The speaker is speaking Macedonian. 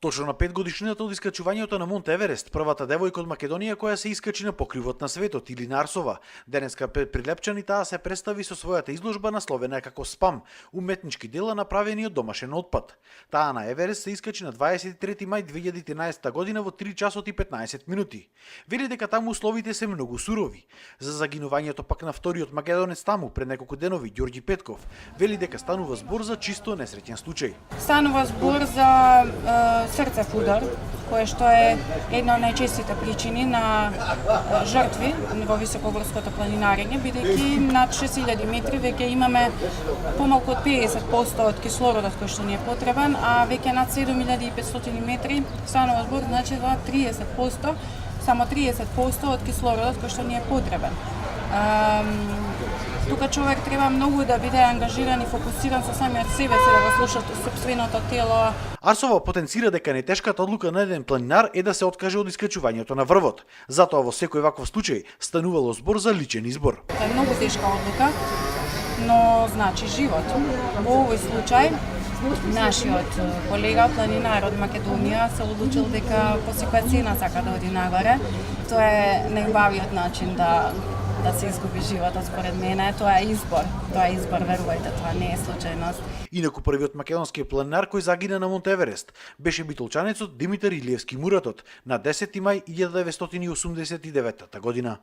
Точно на 5 годишнината од искачувањето на Монт Еверест, првата девојка од Македонија која се искачи на покривот на светот, Илина Арсова, денеска пред Прилепчани таа се представи со својата изложба насловена како Спам, уметнички дела направени од домашен отпад. Таа на Еверест се искачи на 23 мај 2013 година во 3 часот и 15 минути. Вели дека таму условите се многу сурови. За загинувањето пак на вториот македонец таму пред неколку денови, Ѓорѓи Петков, вели дека станува збор за чисто несреќен случај. Станува збор за срцев удар, кое што е една од најчестите причини на жртви во високогорското планинарење, бидејќи над 6000 метри веќе имаме помалку од 50% од кислородот кој што ни е потребен, а веќе над 7500 метри станува збор, значи за 30%, само 30% од кислородот кој што ни е потребен. Тука човек треба многу да биде ангажиран и фокусиран со самиот себе си, да го слуша сопственото тело. Арсова потенцира дека нетешката одлука на еден планинар е да се откаже од искачувањето на врвот. Затоа во секој ваков случај станувало збор за личен избор. Тоа е многу тешка одлука, но значи живот. Во овој случај нашиот колега планинар од Македонија се одлучил дека по секоја цена сака да оди нагоре. Тоа е најубавиот начин да се изгуби животот според мене. Тоа е избор, верувајте, тоа не е случајност. Инаку првиот македонски планинар кој загина на Монт Еверест беше битолчанецот Димитар Илиевски Муратот на 10 мај 1989 година.